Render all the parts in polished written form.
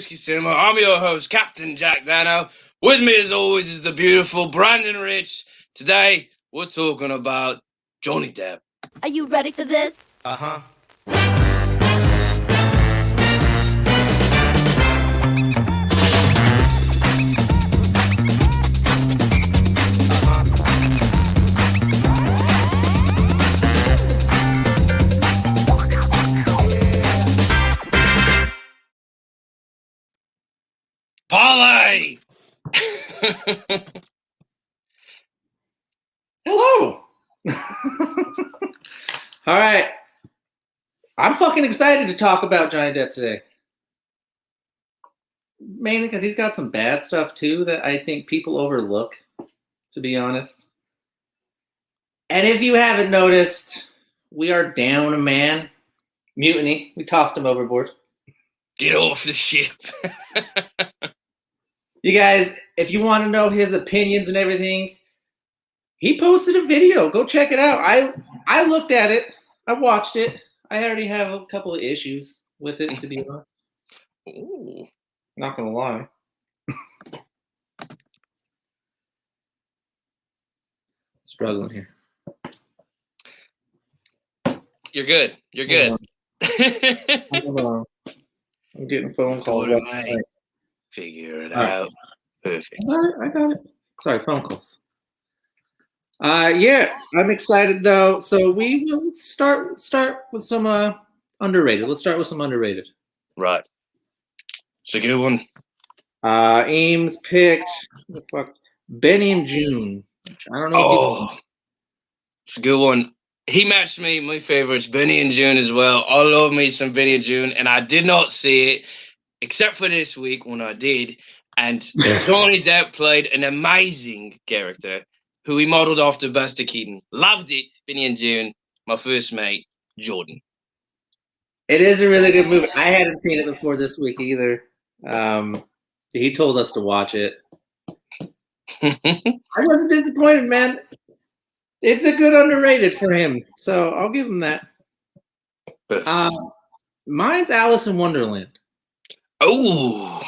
Whiskey Cinema. I'm your host, Captain Jack Dano. With me, as always, is the beautiful Brandon Rich. Today, we're talking about Johnny Depp. Are you ready for this? Uh-huh. Parlay! Hello. All right. I'm fucking excited to talk about Johnny Depp today. Mainly because he's got some bad stuff too that I think people overlook, to be honest. And if you haven't noticed, we are down a man. Mutiny. We tossed him overboard. Get off the ship. You guys, if you want to know his opinions and everything, he posted a video. Go check it out. I looked at it. I watched it. I already have a couple of issues with it, to be honest. Ooh. Not gonna lie. Struggling here. You're good. You're good. Hold on. I'm getting phone calls. Figure it All right. out. Perfect. I got it. Sorry, phone calls. Yeah, I'm excited though. So we will start with some underrated. Let's start with some underrated. Right. It's a good one. Ames picked Benny and June. I don't know. Oh, it's a good one. He matched me. My favorites, Benny and June as well. I love me some Benny and June, and I did not see it except for this week when I did. And Johnny Depp played an amazing character who he modeled after Buster Keaton. Loved it. Benny and June, my first mate, Jordan. It is a really good movie. I hadn't seen it before this week either. He told us to watch it. I wasn't disappointed, man. It's a good underrated for him, so I'll give him that. Mine's Alice in Wonderland. Oh,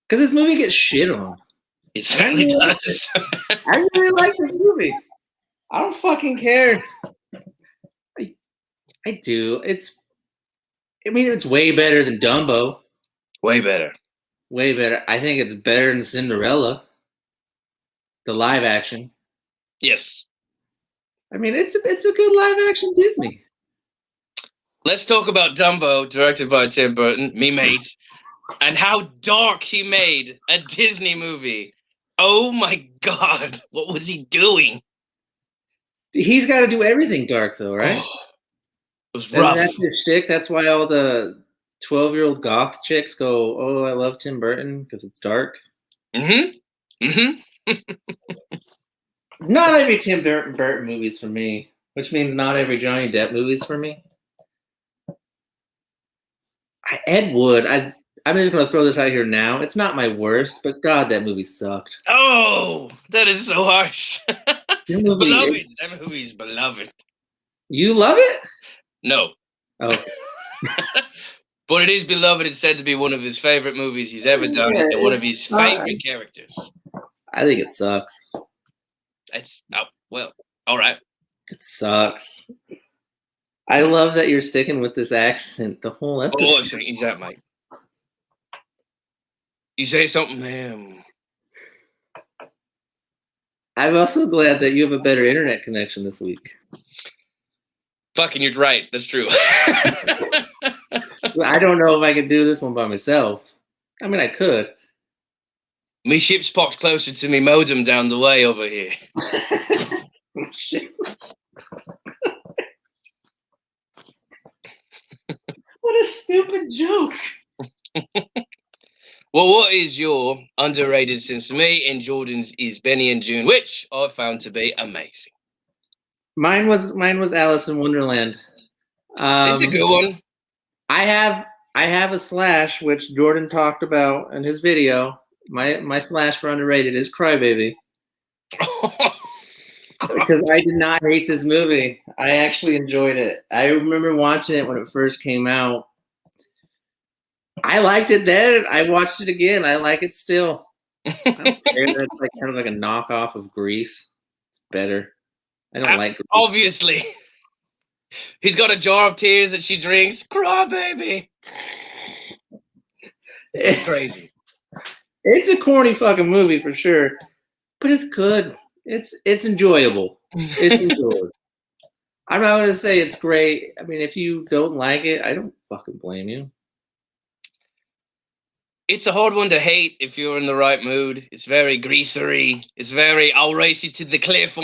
because this movie gets shit on. It certainly does. I really like this movie. I don't fucking care. I do. It's way better than Dumbo. Way better. Way better. I think it's better than Cinderella. The live action. Yes. I mean, it's a good live action Disney. Let's talk about Dumbo, directed by Tim Burton, me mate, and how dark he made a Disney movie. Oh my God, what was he doing? He's got to do everything dark, though, right? Oh, it was rough. That's his shtick. That's why all the 12-year-old goth chicks go, "Oh, I love Tim Burton because it's dark." Mm-hmm. Mm-hmm. Not every Tim Burton movie's for me, which means not every Johnny Depp movie's for me. Ed Wood, I'm just going to throw this out here now. It's not my worst, but God, that movie sucked. Oh, that is so harsh. It's beloved. That movie's beloved. You love it? No. Oh. But it is beloved. It's said to be one of his favorite movies he's ever done, and one of his favorite characters. I think it sucks. Well, all right. It sucks. I love that you're sticking with this accent the whole episode. Oh, is that, mate? You say something, man. I'm also glad that you have a better internet connection this week. Fucking, you're right. That's true. I don't know if I could do this one by myself. I mean, I could. Me ship's popped closer to me modem down the way over here. Shit. What a stupid joke. Well, what is your underrated since me and Jordan's is Benny and June, which I found to be amazing. Mine was Alice in Wonderland. It's a good one. I have a slash which Jordan talked about in his video. My slash for underrated is Crybaby. Because I did not hate this movie. I actually enjoyed it. I remember watching it when it first came out. I liked it then. I watched it again. I like it still. I don't care that it's like kind of like a knockoff of Grease. It's better. I don't like Grease. Obviously. He's got a jar of tears that she drinks. Cry, baby. It's crazy. It's a corny fucking movie for sure, but it's good. It's enjoyable. It's enjoyable. I'm not going to say it's great. I mean, if you don't like it, I don't fucking blame you. It's a hard one to hate if you're in the right mood. It's very greasery. It's very, I'll race you to the cliff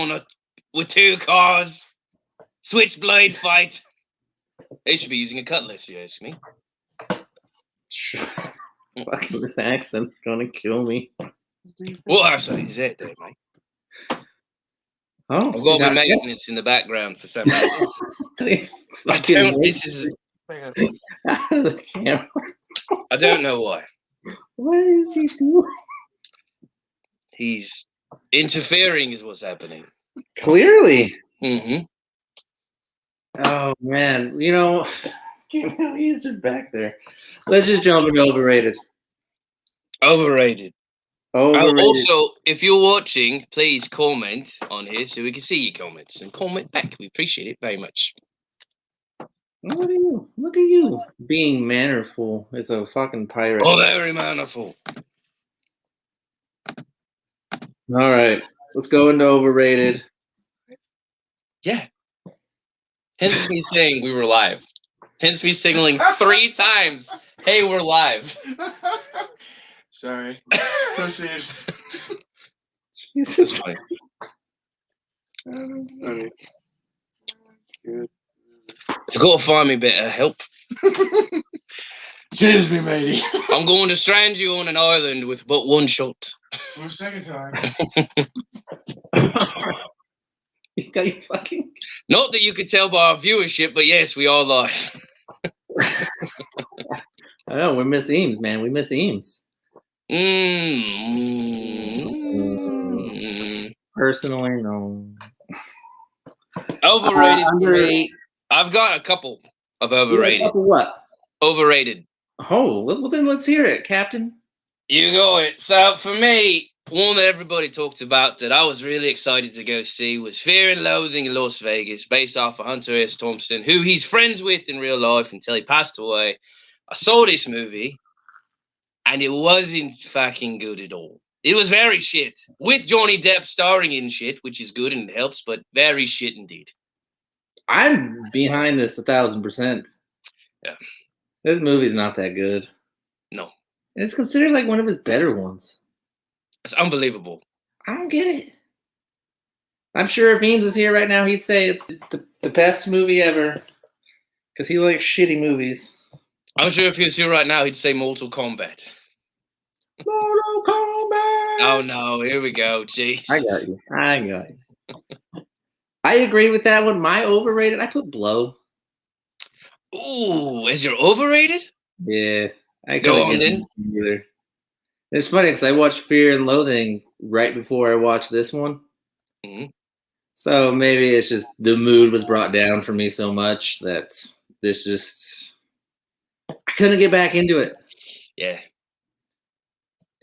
with 2 cars. Switchblade fight. They should be using a cutlass, you ask me. Fucking this accent's gonna kill me. What accent is it there, mate? Oh, I've got my maintenance in the background for some reason. This is out of the camera. I don't know why. What is he doing? He's interfering is what's happening. Clearly. Mm-hmm. Oh man, he's just back there. Let's just jump into overrated. Overrated. Overrated. Also, if you're watching, please comment on here so we can see your comments and comment back. We appreciate it very much. Look at you. Look at you. Being mannerful as a fucking pirate. Oh, very mannerful. All right. Let's go into overrated. Yeah. Hence me saying we were live. Hence me signaling 3 times. Hey, we're live. Sorry. Proceed. Jesus. Funny. That was funny. Good. You've got to find me a bit of help. Excuse me, matey. I'm going to strand you on an island with but 1 shot. For a second time. You got your fucking. Not that you could tell by our viewership, but yes, we are live. I know, we miss Eames, man. We miss Eames. Personally, no. Overrated for me. I've got a couple of overrated. A couple what? Overrated. Oh, well then let's hear it, Captain. You go it. So for me, one that everybody talked about that I was really excited to go see was Fear and Loathing in Las Vegas, based off of Hunter S. Thompson, who he's friends with in real life until he passed away. I saw this movie, and it wasn't fucking good at all. It was very shit, with Johnny Depp starring in shit, which is good and it helps, but very shit indeed. I'm behind this 1,000%. Yeah. This movie's not that good. No. And it's considered like one of his better ones. It's unbelievable. I don't get it. I'm sure if Eames was here right now, he'd say it's the best movie ever. Because he likes shitty movies. I'm sure if he was here right now, he'd say Mortal Kombat. Mortal Kombat! Oh no, here we go. Jeez. I got you. I agree with that one. My overrated, I put Blow. Ooh, is your overrated? Yeah. I Go on then. Either. It's funny because I watched Fear and Loathing right before I watched this one. Mm-hmm. So maybe it's just the mood was brought down for me so much that this just... I couldn't get back into it. Yeah.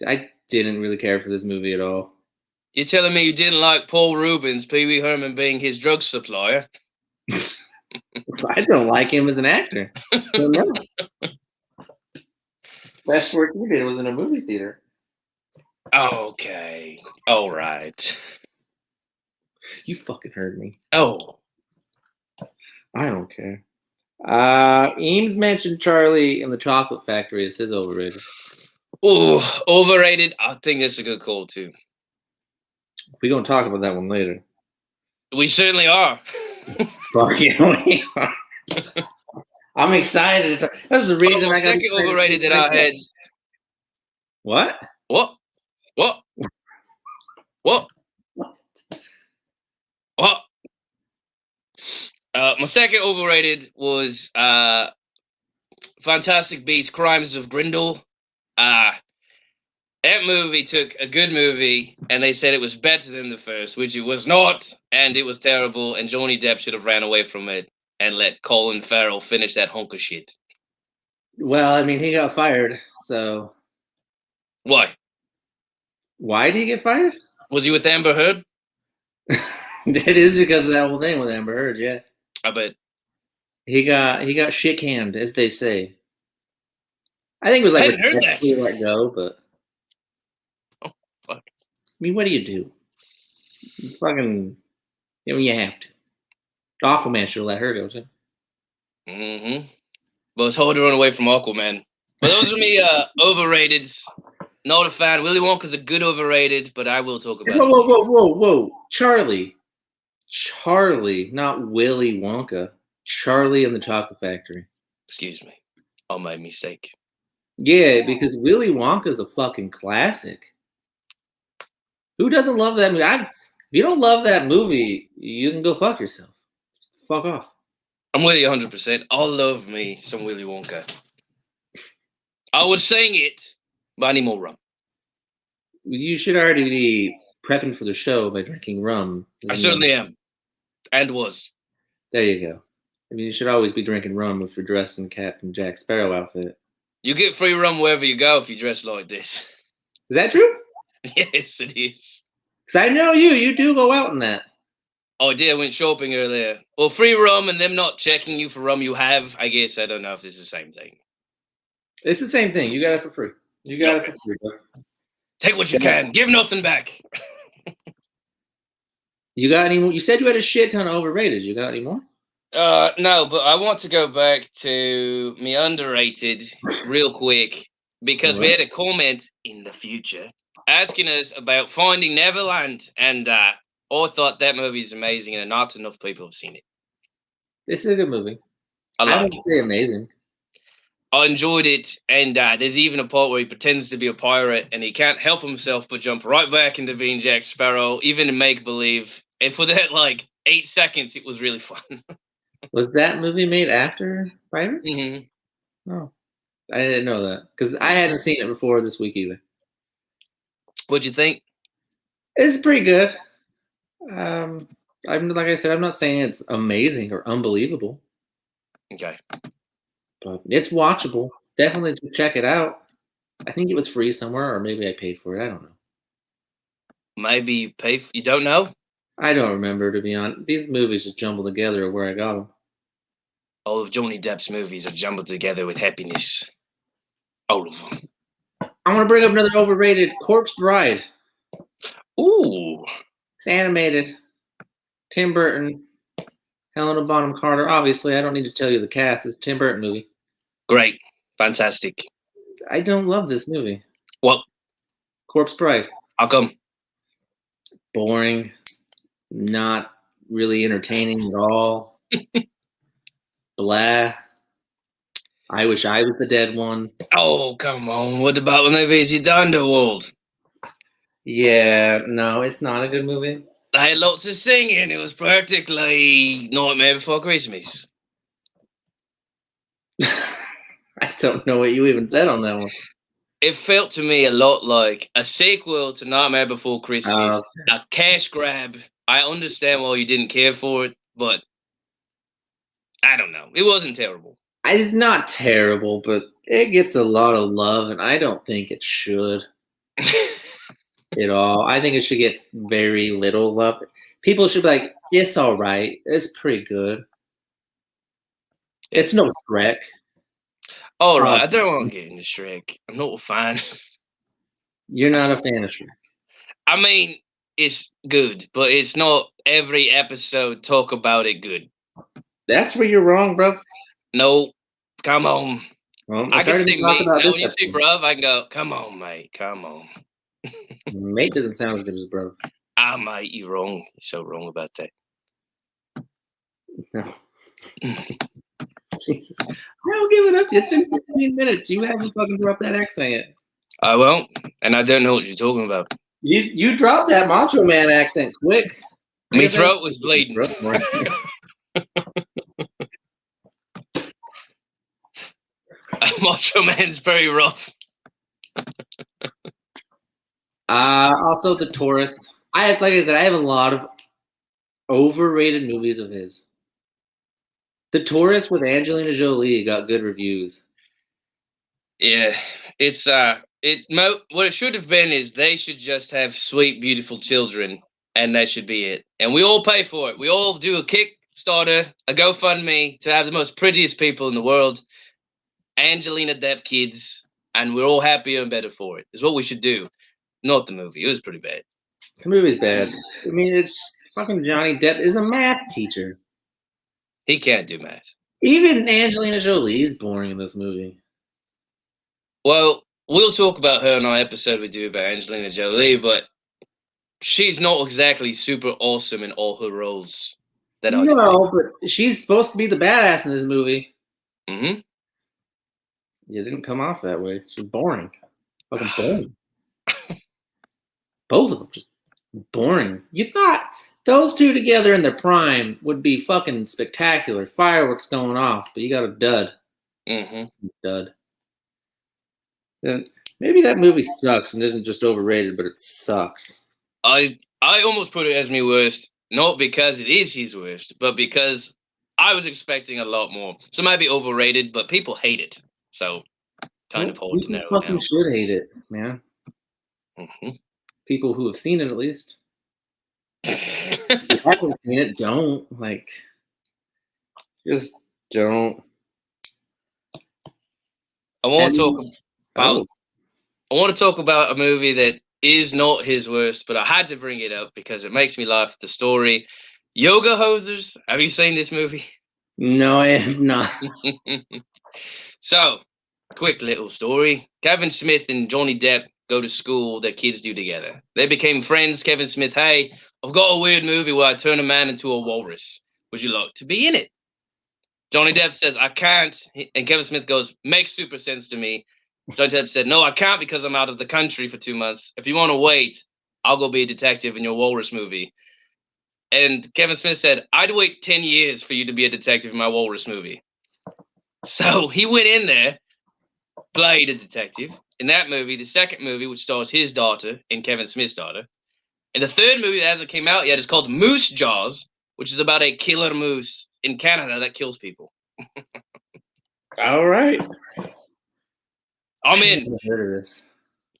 I didn't really care for this movie at all. You're telling me you didn't like Paul Rubens, Pee Wee Herman being his drug supplier? I don't like him as an actor. So no. Best work he did was in a movie theater. Okay. All right. You fucking heard me. Oh. I don't care. Eames mentioned Charlie in the Chocolate Factory as his overrated. Oh, overrated. I think that's a good call too. We're gonna talk about that one later. We certainly are. Fuck yeah, we are. I'm excited. That's the reason I got second overrated that I had. What? What? What? What? What? My second overrated was Fantastic Beasts: Crimes of Grindel. That movie took a good movie and they said it was better than the first, which it was not, and it was terrible, and Johnny Depp should have ran away from it and let Colin Farrell finish that hunk of shit. Well, I mean, he got fired, so Why? why did he get fired? Was he with Amber Heard? It is because of that whole thing with Amber Heard. Yeah, I bet. he got shit canned, as they say. I think it was I like hadn't heard that. respectfully let go, but Oh, fuck. I mean, what do? You fucking, you have to. Aquaman should have let her go too. Mm-hmm. But it's hard to run away from Aquaman. But those are me overrateds. Not a fan. Willy Wonka's a good overrated, but I will talk about Whoa. Charlie, not Willy Wonka. Charlie and the Chocolate Factory. Excuse me. Oh, my mistake. Yeah, because Willy Wonka's a fucking classic. Who doesn't love that movie? If you don't love that movie, you can go fuck yourself. Just fuck off. I'm with you 100%. I love me some Willy Wonka. I would sing it, but I need more rum. You should already be prepping for the show by drinking rum. I certainly am. And was. There you go. I mean, you should always be drinking rum if you're dressed in Captain Jack Sparrow outfit. You get free rum wherever you go if you dress like this. Is that true? Yes, it is. Because I know you do go out in that. Oh, I did. I went shopping earlier. Well, free rum and them not checking you for rum you have. I guess I don't know if this is the same thing. It's the same thing. You got it for free. You got it for free, bro. Take what you can. Give nothing back. You got any more? You said you had a shit ton of overrated. You got any more? No, but I want to go back to me underrated real quick because we had a comment in the future asking us about Finding Neverland, and I thought that movie is amazing, and not enough people have seen it. This is a good movie. I wouldn't say amazing. I enjoyed it, and there's even a part where he pretends to be a pirate, and he can't help himself but jump right back into being Jack Sparrow, even in make-believe. And for that, 8 seconds, it was really fun. Was that movie made after Pirates? Mm-hmm. Oh, I didn't know that because I hadn't seen it before this week either. What'd you think? It's pretty good. I'm like I said, I'm not saying it's amazing or unbelievable. Okay. But it's watchable. Definitely check it out. I think it was free somewhere, or maybe I paid for it. I don't know. Maybe you pay. You don't know? I don't remember, to be honest. These movies just jumble together where I got them. All of Johnny Depp's movies are jumbled together with happiness. All of them. I want to bring up another overrated, Corpse Bride. Ooh. It's animated. Tim Burton. Helena Bonham Carter. Obviously, I don't need to tell you the cast. It's a Tim Burton movie. Great. Fantastic. I don't love this movie. What? Corpse Bride. How come? Boring. Not really entertaining at all. Blah. I wish I was the dead one. Oh, come on. What about when they visit the underworld? Yeah, no, it's not a good movie. They had lots of singing. It was practically Nightmare Before Christmas. I don't know what you even said on that one. It felt to me a lot like a sequel to Nightmare Before Christmas. A cash grab. I understand why you didn't care for it, but I don't know. It wasn't terrible. It's not terrible, but it gets a lot of love, and I don't think it should at all. I think it should get very little love. People should be like, it's all right. It's pretty good. It's no Shrek. All right. I don't want to get into Shrek. I'm not a fan. You're not a fan of Shrek. I mean, it's good, but it's not every episode talk about it good. That's where you're wrong, bro. No, come on. Well, I can say mate. Now, when you say bruv, I can go, come on, mate. Come on. Mate doesn't sound as good as bro. Ah, mate, you're wrong. You're so wrong about that. No. Jesus. I'll give it up. It's been 15 minutes. You haven't fucking dropped that accent yet. I won't, and I don't know what you're talking about. You dropped that Macho Man accent quick. My throat was bleeding. Macho Man's very rough. Also, The Tourist. Like I said, I have a lot of overrated movies of his. The Tourist with Angelina Jolie got good reviews. Yeah, what it should have been is they should just have sweet, beautiful children, and that should be it. And we all pay for it. We all do a Kickstarter, a GoFundMe to have the most prettiest people in the world, Angelina Depp kids, and we're all happier and better for it. Is what we should do. Not the movie. It was pretty bad. The movie's bad. I mean, it's fucking Johnny Depp is a math teacher. He can't do math. Even Angelina Jolie is boring in this movie. Well, we'll talk about her in our episode we do about Angelina Jolie, but she's not exactly super awesome in all her roles. No, but she's supposed to be the badass in this movie. Mm-hmm. It didn't come off that way. She's boring. Fucking boring. Both of them just boring. You thought those two together in their prime would be fucking spectacular. Fireworks going off, but you got a dud. Mm-hmm. Dud. Then maybe that movie sucks and isn't just overrated, but it sucks. I almost put it as my worst, not because it is his worst, but because I was expecting a lot more. So it might be overrated, but people hate it. So kind of hard to narrow fucking down. Should hate it, man. Mm-hmm. People who have seen it at least. If you haven't seen it, don't. Like, just don't. I want to talk about a movie that is not his worst, but I had to bring it up because it makes me laugh. The story, Yoga Hosers. Have you seen this movie? No, I have not. So, quick little story. Kevin Smith and Johnny Depp go to school that kids do together. They became friends. Kevin Smith, hey, I've got a weird movie where I turn a man into a walrus. Would you like to be in it? Johnny Depp says, I can't. And Kevin Smith goes, makes super sense to me. Johnny Depp said, no, I can't because I'm out of the country for 2 months. If you want to wait, I'll go be a detective in your walrus movie. And Kevin Smith said, I'd wait 10 years for you to be a detective in my walrus movie. So he went in there, played a detective in that movie, the second movie, which stars his daughter and Kevin Smith's daughter. And the third movie that hasn't came out yet is called Moose Jaws, which is about a killer moose in Canada that kills people. All right. I'm in. I've heard of this.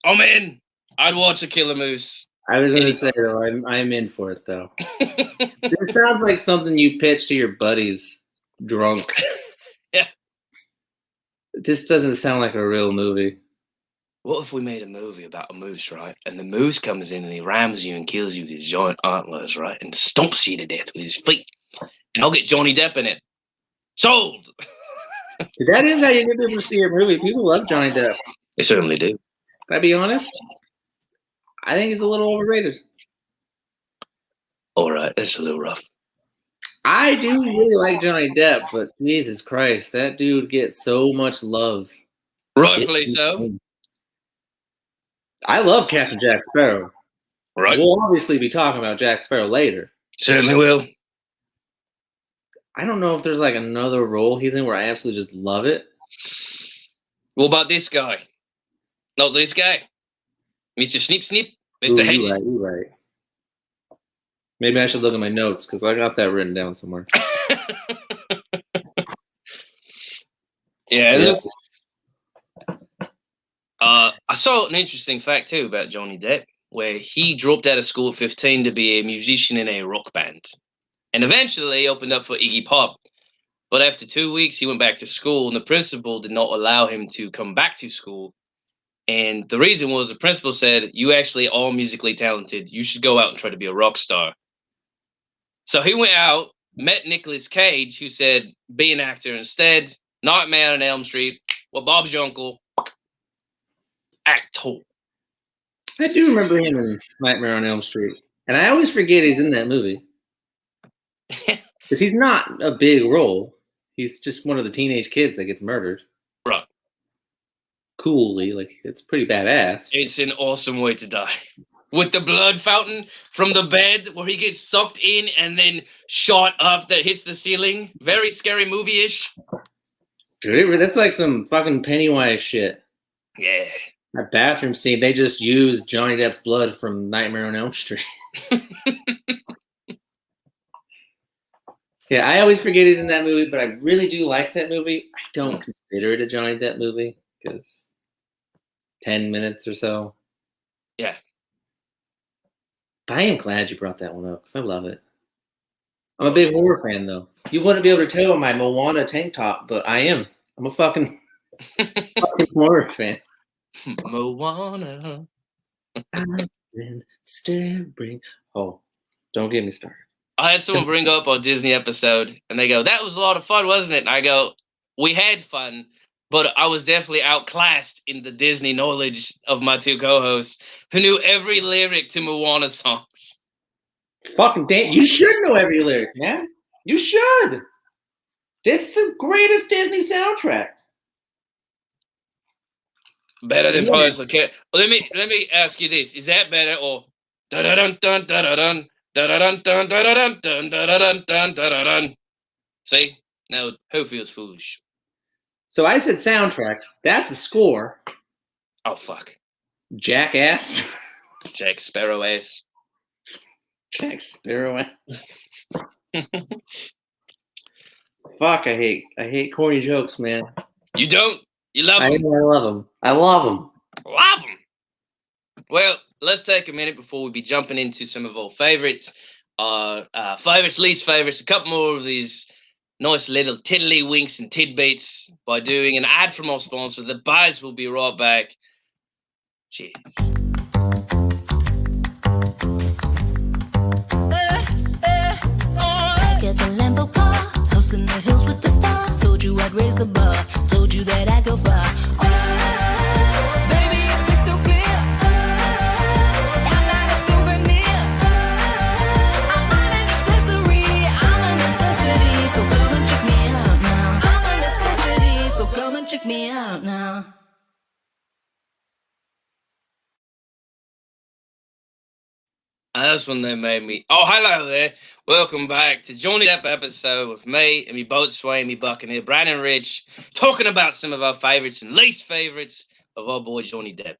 I'm in. I'd watch a killer moose. I was going to say, though, I'm in for it, though. This sounds like something you pitch to your buddies drunk. Yeah. This doesn't sound like a real movie. What if we made a movie about a moose, right? And the moose comes in and he rams you and kills you with his giant antlers, right? And stomps you to death with his feet. And I'll get Johnny Depp in it. Sold! That is how you get people to see a movie. People love Johnny Depp. They certainly do. Can I be honest? I think he's a little overrated. All right, that's a little rough. I do really like Johnny Depp, but Jesus Christ, that dude gets so much love. Rightfully so. I love Captain Jack Sparrow. Right. We'll obviously be talking about Jack Sparrow later. Certainly will. I don't know if there's like another role he's in where I absolutely just love it. What about this guy? Not this guy. Mr. Sneep Sneep. Mr. Hedges. You're right. Maybe I should look at my notes because I got that written down somewhere. Yeah. I saw an interesting fact too about Johnny Depp, where he dropped out of school at 15 to be a musician in a rock band, and eventually opened up for Iggy Pop. But after 2 weeks, he went back to school, and the principal did not allow him to come back to school. And the reason was the principal said, "You actually are musically talented. You should go out and try to be a rock star." So he went out, met Nicolas Cage, who said, "Be an actor instead. Nightmare on Elm Street. Well, Bob's your uncle. Actor." I do remember him in Nightmare on Elm Street. And I always forget he's in that movie. Because he's not a big role. He's just one of the teenage kids that gets murdered. Right. Coolly. Like, it's pretty badass. It's an awesome way to die. With the blood fountain from the bed where he gets sucked in and then shot up that hits the ceiling. Very scary movie-ish. Dude, that's like some fucking Pennywise shit. Yeah. That bathroom scene, they just used Johnny Depp's blood from Nightmare on Elm Street. Yeah, I always forget he's in that movie, but I really do like that movie. I don't consider it a Johnny Depp movie because 10 minutes or so. Yeah. But I am glad you brought that one up because I love it. I'm a big horror fan, though. You wouldn't be able to tell my Moana tank top, but I am. I'm a fucking horror fan. Moana. I've been staring. Oh, don't get me started. I had someone bring up our Disney episode, and they go, "That was a lot of fun, wasn't it?" And I go, "We had fun, but I was definitely outclassed in the Disney knowledge of my two co-hosts, who knew every lyric to Moana songs." Fucking damn! You should know every lyric, man. You should. It's the greatest Disney soundtrack. Better than Pirates of the Caribbean. Let me ask you this: is that better or da da dun dun da da dun? Dun. See? Now, who feels foolish? So I said soundtrack. That's a score. Oh, fuck. Jackass. Jack Sparrow ass. Jack Sparrow ass. Fuck, I hate corny jokes, man. You don't? You love them? I love them. I love them. Love them. Well, let's take a minute before we be jumping into some of our favorites. Favorites, least favorites, a couple more of these nice little tiddlywinks and tidbits by doing an ad from our sponsor. The Buzz will be right back. Cheers. Get the Lambo car, house in the hills with the stars. Told you I'd raise the bar, told you that I'd go far. Baby, it's crystal clear. I'm not a souvenir. I'm not an accessory, I'm a necessity. So come and check me out now. I'm a necessity, so come and check me out now. And that's when they made me. Oh, hello there. Welcome back to Johnny Depp episode with me and me boatswain, me buccaneer, Brandon Rich, talking about some of our favorites and least favorites of our boy Johnny Depp.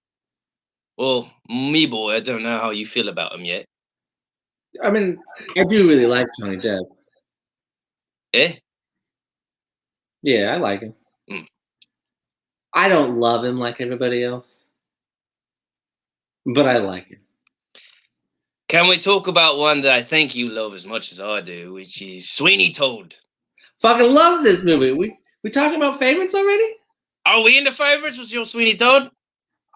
Well, me boy, I don't know how you feel about him yet. I mean, I do really like Johnny Depp. Eh? Yeah, I like him. I don't love him like everybody else, but I like him. Can we talk about one that I think you love as much as I do, which is Sweeney Todd? Fucking love this movie. We talking about favorites already? Are we into favorites with your Sweeney Todd?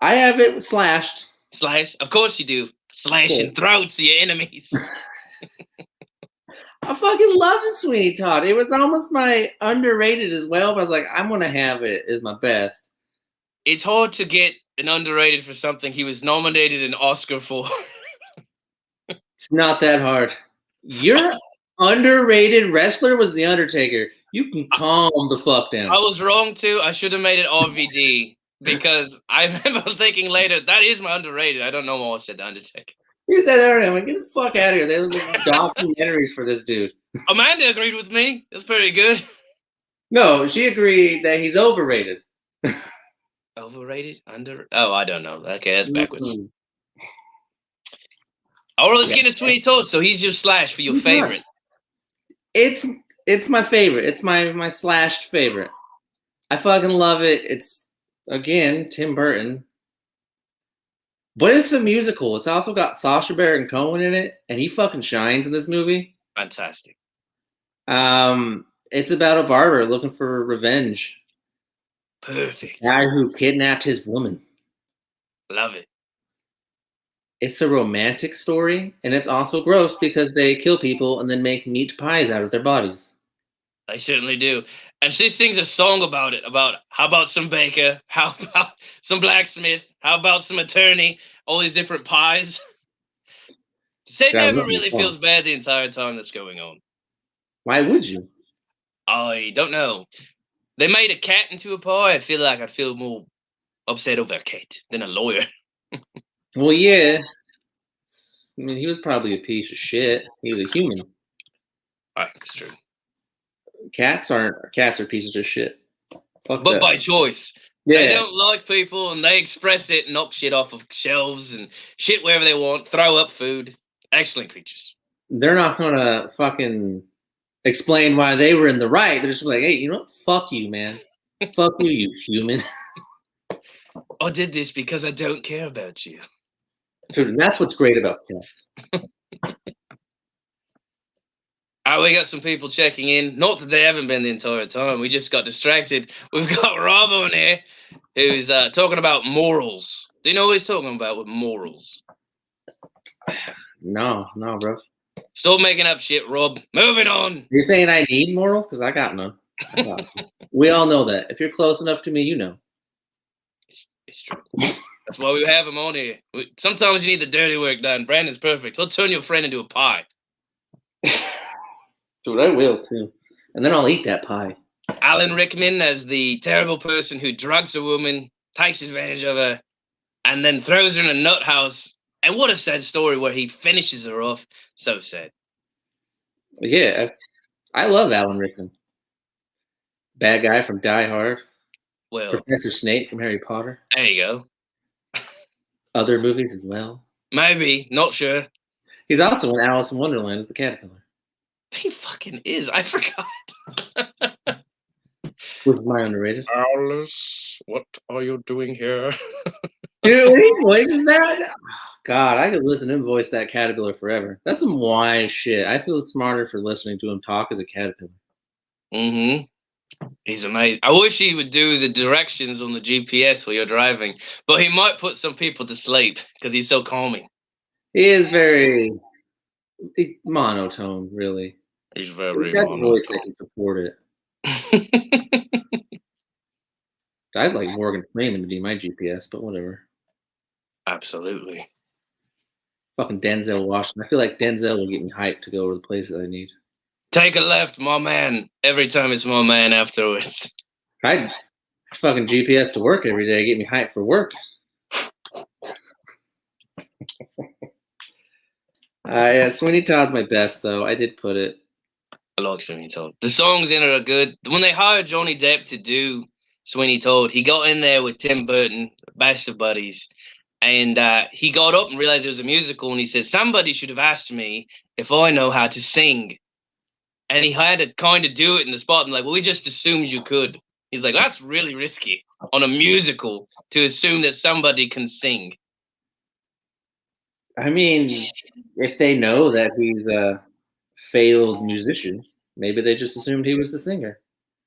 I have it slashed. Slash. Of course you do. Slashing throats of your enemies. I fucking love the Sweeney Todd. It was almost my underrated as well, but I was like, I'm gonna have it as my best. It's hard to get an underrated for something he was nominated an Oscar for. It's not that hard. Your underrated wrestler was The Undertaker. You can calm the fuck down. I was wrong too. I should have made it RVD because I remember thinking later, that is my underrated. I don't know why I said The Undertaker. You said that. I'm like, get the fuck out of here. They look like documentaries for this dude. Amanda agreed with me. That's pretty good. No, she agreed that he's overrated. Overrated? Oh, I don't know. Okay, that's backwards. Mm-hmm. All right, let's get into Sweeney Todd. So he's your slash for your favorite. It's my favorite. It's my slashed favorite. I fucking love it. It's, again, Tim Burton. But it's a musical. It's also got Sacha Baron Cohen in it, and he fucking shines in this movie. Fantastic. It's about a barber looking for revenge. Perfect. Guy who kidnapped his woman. Love it. It's a romantic story, and it's also gross because they kill people and then make meat pies out of their bodies. They certainly do. And she sings a song about it, about how about some baker, how about some blacksmith, how about some attorney, all these different pies. She never really feels bad the entire time that's going on. Why would you? I don't know. They made a cat into a pie. I feel like I'd feel more upset over a cat than a lawyer. Well, yeah. I mean, he was probably a piece of shit. He was a human. All right, it's true. Cats are pieces of shit. Fuck but that. by choice. Yeah. They don't like people and they express it, knock shit off of shelves and shit wherever they want, throw up food. Excellent creatures. They're not gonna fucking explain why they were in the right. They're just like, hey, you know what? Fuck you, man. Fuck you, you human. I did this because I don't care about you. Dude, and that's what's great about cats. We got some people checking in. Not that they haven't been the entire time. We just got distracted. We've got Rob on here who's talking about morals. Do you know what he's talking about with morals? No, bro. Stop making up shit, Rob. Moving on. You're saying I need morals? Because I got none. We all know that. If you're close enough to me, you know. It's true. That's why we have him on here. Sometimes you need the dirty work done. Brandon's perfect. He'll turn your friend into a pie. Dude, I will too. And then I'll eat that pie. Alan Rickman as the terrible person who drugs a woman, takes advantage of her, and then throws her in a nut house. And what a sad story where he finishes her off. So sad. Yeah, I love Alan Rickman. Bad guy from Die Hard. Well, Professor Snape from Harry Potter. there you go. Other movies as well. Maybe, not sure. He's also in Alice in Wonderland as the caterpillar. He fucking is. I forgot. This is my underrated. Alice, what are you doing here? Dude, when he voices that, God, I could listen to him voice that caterpillar forever. That's some wise shit. I feel smarter for listening to him talk as a caterpillar. Mm-hmm. He's amazing. I wish he would do the directions on the GPS while you're driving, but he might put some people to sleep because he's so calming. He's monotone, really. He's very He's got a voice that can support it. I'd like Morgan Freeman to be my GPS, but whatever. Absolutely. Fucking Denzel Washington. I feel like Denzel will get me hyped to go over the places I need. Take a left, my man. Every time it's my man afterwards. I'd fucking GPS to work every day, get me hyped for work. Yeah, Sweeney Todd's my best, though. I did put it. I like Sweeney Todd. The songs in it are good. When they hired Johnny Depp to do Sweeney Todd, he got in there with Tim Burton, best of buddies, and he got up and realized it was a musical, and he said, somebody should have asked me if I know how to sing. And he had to kind of do it in the spot, and like, well, we just assumed you could. He's like, that's really risky on a musical to assume that somebody can sing. I mean, if they know that he's a failed musician, maybe they just assumed he was the singer.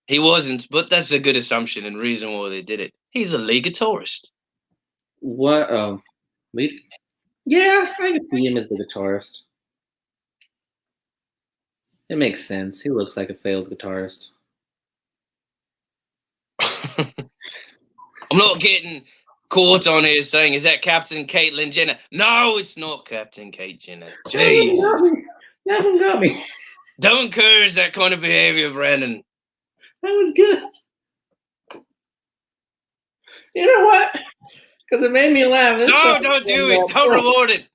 He wasn't, but that's a good assumption and reason why they did it. He's a lead guitarist. What? Lead? Yeah, I can see him as the guitarist. It makes sense. He looks like a failed guitarist. I'm not getting caught on here saying, is that Captain Caitlyn Jenner? No, it's not Captain Kate Jenner. Jeez. That got me. Don't encourage that kind of behavior, Brandon. That was good. You know what? Because it made me laugh. No, don't do it. Don't reward it.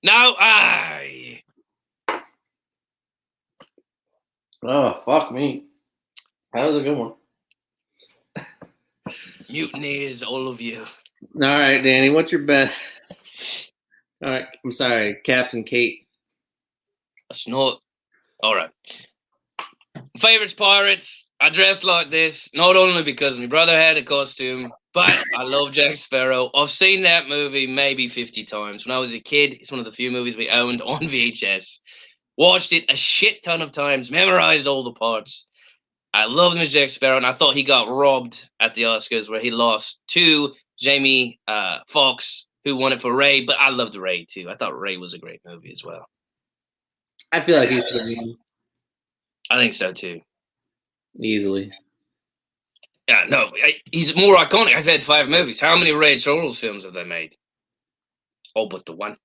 No, Oh, fuck me. That was a good one. Mutineers, all of you. All right, Danny, what's your best? All right, I'm sorry, Captain Kate. That's not. All right. Favorites pirates. I dress like this, not only because my brother had a costume, but I love Jack Sparrow. I've seen that movie maybe 50 times. When I was a kid, it's one of the few movies we owned on VHS. Watched it a shit ton of times, memorized all the parts. I loved him as Jack Sparrow, and I thought he got robbed at the Oscars where he lost to Jamie Foxx, who won it for Ray, but I loved Ray too. I thought Ray was a great movie as well. I feel like he should have won I think so too. easily. Yeah, no, he's more iconic. I've had 5 movies. How many Ray Charles films have they made? Oh, but the one.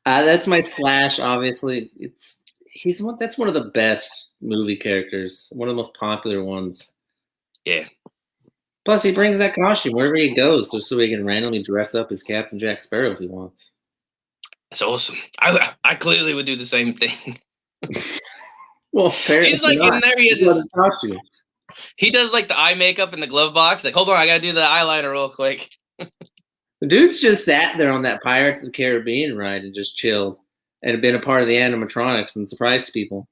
That's my Slash. Obviously, that's one of the best movie characters. One of the most popular ones. Yeah. Plus, he brings that costume wherever he goes, just so he can randomly dress up as Captain Jack Sparrow if he wants. That's awesome. I clearly would do the same thing. Well, he's like in there. He has his costume. He does like the eye makeup in the glove box. Like, hold on, I gotta do the eyeliner real quick. The dude's just sat there on that Pirates of the Caribbean ride and just chilled and been a part of the animatronics and surprised people.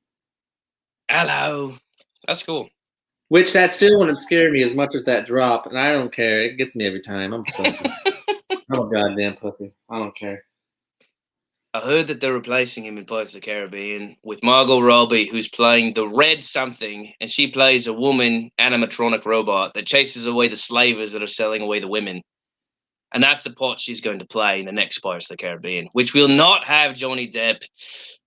Hello. That's cool. Which that still wouldn't scare me as much as that drop, and I don't care. It gets me every time. I'm a pussy. I'm a goddamn pussy. I don't care. I heard that they're replacing him in Pirates of the Caribbean with Margot Robbie, who's playing the Red something, and she plays a woman animatronic robot that chases away the slavers that are selling away the women. And that's the part she's going to play in the next Pirates of the Caribbean, which will not have Johnny Depp.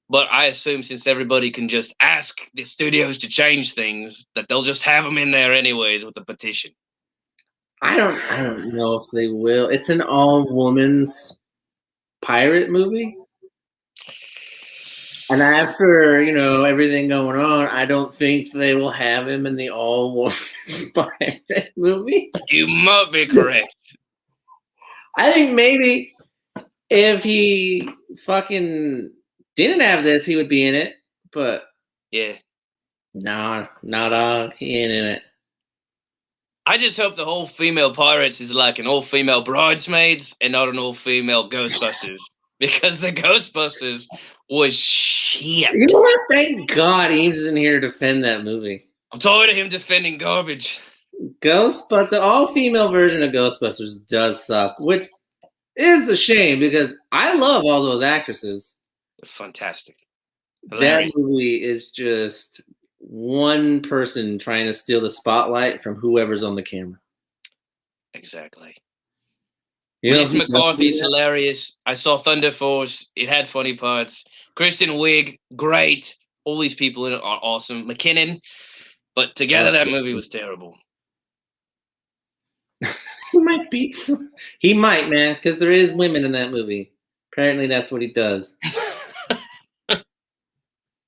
But I assume since everybody can just ask the studios to change things, that they'll just have him in there anyways with the petition. I don't know if they will. It's an all-women's pirate movie. And after, everything going on, I don't think they will have him in the all-women's pirate movie. You might be correct. I think maybe if he fucking didn't have this, he would be in it. But Yeah. nah, he ain't in it. I just hope the whole female Pirates is like an all-female Bridesmaids and not an all-female Ghostbusters. Because the Ghostbusters was shit. You know what? Thank God Eames is in here to defend that movie. I'm tired of him defending garbage. But the all-female version of Ghostbusters does suck, which is a shame because I love all those actresses. Fantastic. That Hilarious. movie is just one person trying to steal the spotlight from whoever's on the camera. Exactly. You know, Melissa McCarthy's hilarious. I saw Thunder Force. It had funny parts. Kristen Wiig, great. All these people in it are awesome. McKinnon. But together, that movie was terrible. He might beat some. He might, man, because there is women in that movie. Apparently, that's what he does.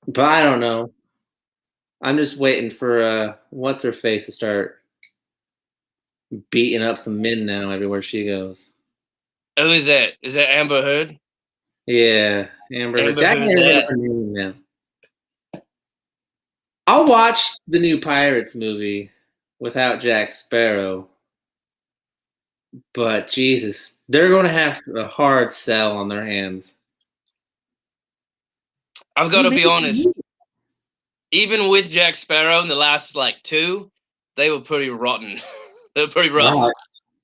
But I don't know. I'm just waiting for what's her face to start beating up some men now everywhere she goes. Who is that? Is that Amber Heard? Yeah, Amber. Amber I can't Heard, remember that. her name, man. I'll watch the new Pirates movie without Jack Sparrow. But Jesus, they're going to have a hard sell on their hands. I've got to be honest. Even with Jack Sparrow in the last two, they were pretty rotten. They were pretty rough. Wow.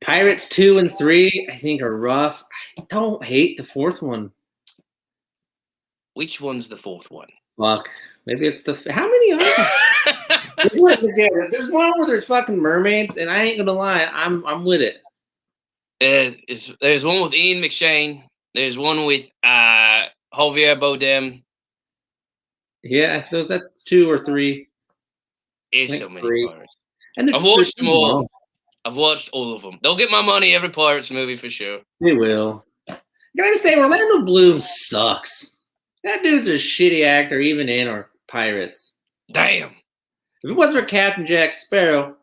Pirates 2 and 3, I think, are rough. I don't hate the fourth one. Which one's the fourth one? Fuck. Maybe it's the... How many are there? There's one where there's fucking mermaids, and I ain't gonna lie, I'm with it. There's one with Ian McShane. There's one with Javier Bardem. Yeah, that's 2 or 3. It's Like so many 3. pirates. And I've watched them all. I've watched all of them. They'll get my money every Pirates movie for sure. They will. Can I just say, Orlando Bloom sucks. That dude's a shitty actor, even in our Pirates. Damn. If it wasn't for Captain Jack Sparrow,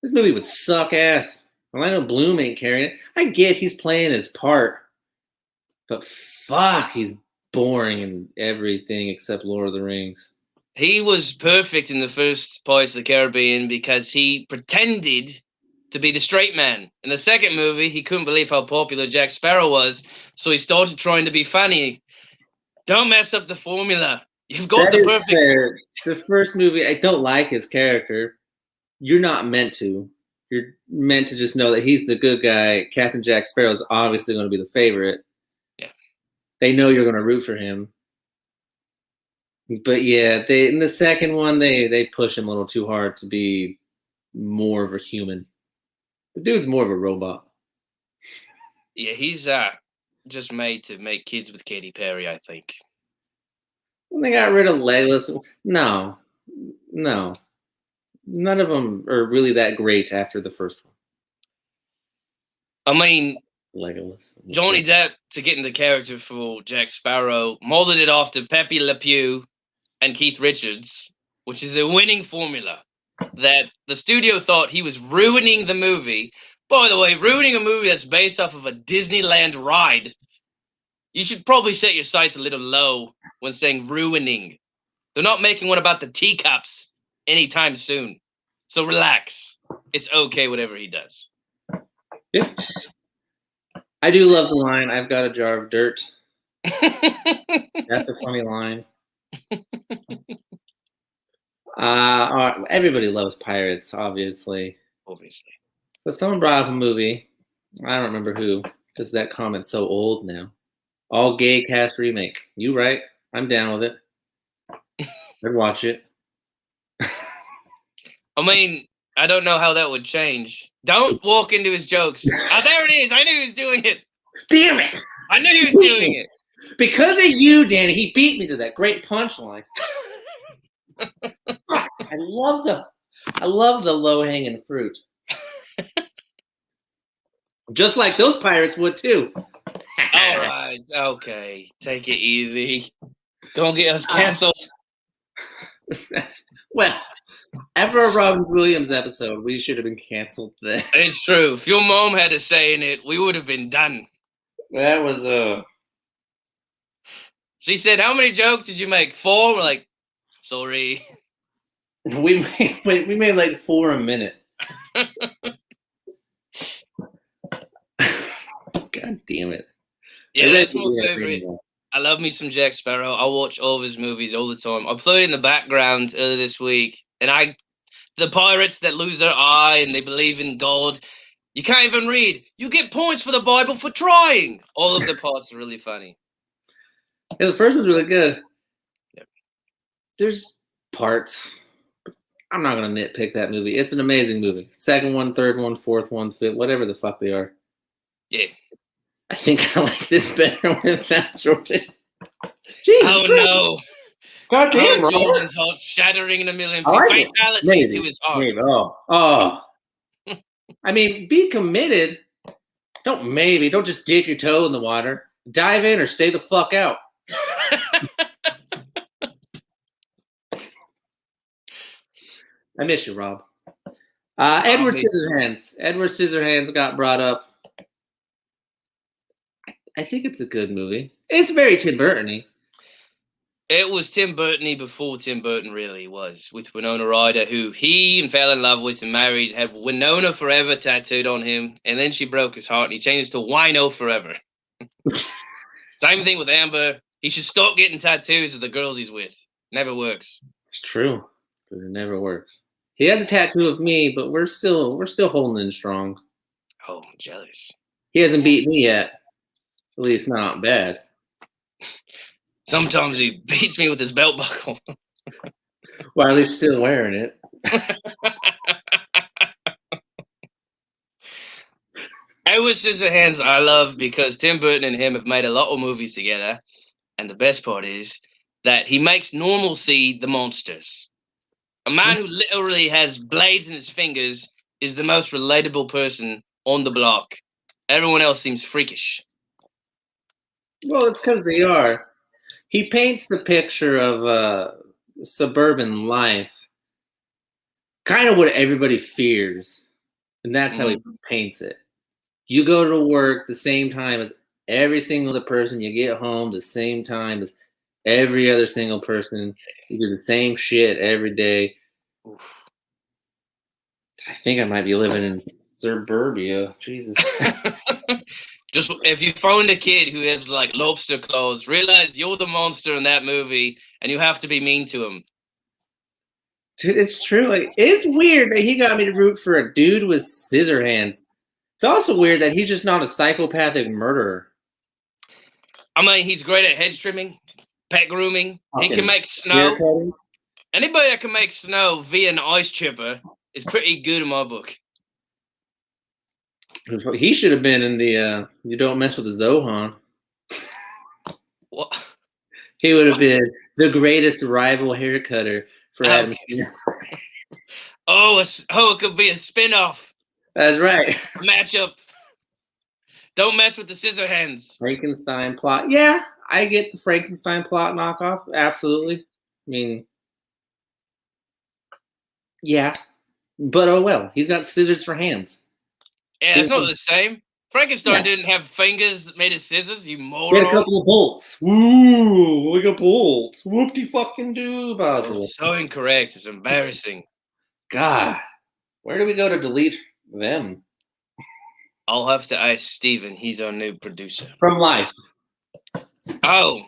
this movie would suck ass. Orlando Bloom ain't carrying it. I get he's playing his part, but fuck, he's boring in everything except Lord of the Rings. He was perfect in the first Pirates of the Caribbean because he pretended to be the straight man. In the second movie, he couldn't believe how popular Jack Sparrow was, so he started trying to be funny. Don't mess up the formula. You've got the perfect... Fair. The first movie, I don't like his character. You're not meant to. You're meant to just know that he's the good guy. Captain Jack Sparrow is obviously going to be the favorite. Yeah. They know you're going to root for him. But yeah, in the second one, they push him a little too hard to be more of a human. The dude's more of a robot. Yeah, he's just made to make kids with Katy Perry, I think. When they got rid of Legolas, no. None of them are really that great after the first one. I mean, Legolas. Johnny Depp, to get in the character for Jack Sparrow, molded it after Pepe Le Pew and Keith Richards, which is a winning formula that the studio thought he was ruining the movie. By the way, ruining a movie that's based off of a Disneyland ride. You should probably set your sights a little low when saying ruining. They're not making one about the teacups anytime soon. So relax. It's okay, whatever he does. Yeah. I do love the line, "I've got a jar of dirt." That's a funny line. Everybody loves pirates, obviously. Obviously. But someone brought up a movie. I don't remember who, because that comment's so old now. All gay cast remake. You right? I'm down with it. I'd watch it. I mean, I don't know how that would change. Don't walk into his jokes. Oh, there it is. I knew he was doing it. Damn it! I knew he was doing it. Because of you, Danny, he beat me to that great punchline. I love the low hanging fruit. Just like those pirates would too. All right. Okay. Take it easy. Don't get us canceled. Well, after a Robin Williams episode, we should have been canceled then. It's true. If your mom had a say in it, we would have been done. That was She said, "How many jokes did you make? 4?" We're like, "Sorry." we made like 4 a minute. God damn it. Yeah, that's my favorite. I love me some Jack Sparrow. I watch all of his movies all the time. I played in the background earlier this week, and the pirates that lose their eye and they believe in God. You can't even read. You get points for the Bible for trying. All of the parts are really funny. Yeah, the first one's really good. Yep. There's parts. I'm not gonna nitpick that movie. It's an amazing movie. Second one, third one, fourth one, fifth, whatever the fuck they are. Yeah. I think I like this better without Jordan. Jesus Oh Christ. no. God damn, Oh, bro. Jordan's heart shattering in a million I like pieces. it. Fatality Maybe, to his heart. maybe. Oh. I mean, be committed. Don't just dip your toe in the water. Dive in or stay the fuck out. I miss you, Rob. Edward Scissorhands. Edward Scissorhands got brought up. I think it's a good movie. It's very Tim Burton-y. It was Tim Burton-y before Tim Burton really was, with Winona Ryder, who he fell in love with and married, had Winona Forever tattooed on him, and then she broke his heart and he changed to Wino Forever. Same thing with Amber. He should stop getting tattoos of the girls he's with. Never works. It's true, but it never works. He has a tattoo of me, but we're still holding in strong. Oh, I'm jealous. He hasn't beat me yet. At least not bad. Sometimes he beats me with his belt buckle. Well, at least still wearing it. Edward Scissorhands I love because Tim Burton and him have made a lot of movies together. And the best part is that he makes normalcy the monsters. A man who literally has blades in his fingers is the most relatable person on the block. Everyone else seems freakish. Well, it's because they are. He paints the picture of suburban life, kind of what everybody fears, and that's how he paints it. You go to work the same time as every single other person. You get home the same time as every other single person. You do the same shit every day. Oof. I think I might be living in suburbia. Jesus. Just if you found a kid who has like lobster claws, realize you're the monster in that movie, and you have to be mean to him. Dude, it's true. Like, it's weird that he got me to root for a dude with scissor hands. It's also weird that he's just not a psychopathic murderer. I mean, he's great at hedge trimming, pet grooming. He can make snow. Anybody that can make snow via an ice chipper is pretty good in my book. He should have been in the You Don't Mess with the Zohan. What? He would have been the greatest rival haircutter for Adam Smith. It could be a spin-off. That's right. A matchup. Don't mess with the scissor hands. Frankenstein plot. Yeah, I get the Frankenstein plot knockoff. Absolutely. I mean, yeah. But oh well. He's got scissors for hands. Yeah, it's not the same. Frankenstein didn't have fingers that made his scissors, you moron. Get a couple of bolts. Ooh, we got bolts. Whoop-de-fucking-do, Basil. Oh, so incorrect. It's embarrassing. God. Where do we go to delete them? I'll have to ask Steven. He's our new producer. From life. Oh,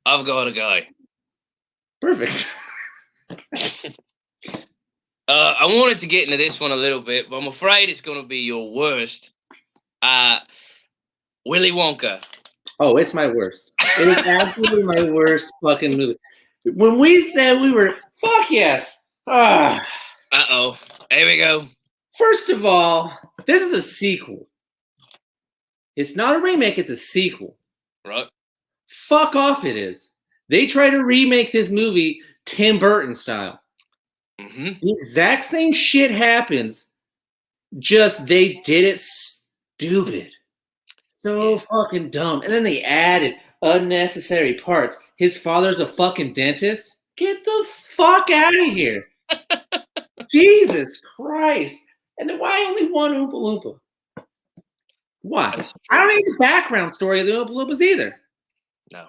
I've got a guy. Perfect. I wanted to get into this one a little bit, but I'm afraid it's going to be your worst. Willy Wonka. Oh, it's my worst. It is absolutely my worst fucking movie. When we said we were, fuck yes. Uh-oh. Here we go. First of all, this is a sequel. It's not a remake, it's a sequel. Right. Fuck off it is. They try to remake this movie Tim Burton style. Mm-hmm. The exact same shit happens, just they did it stupid. So fucking dumb. And then they added unnecessary parts. His father's a fucking dentist? Get the fuck out of here. Jesus Christ. And then why only one Oompa Loompa? Why? I don't need the background story of the Oompa Loompas either. No.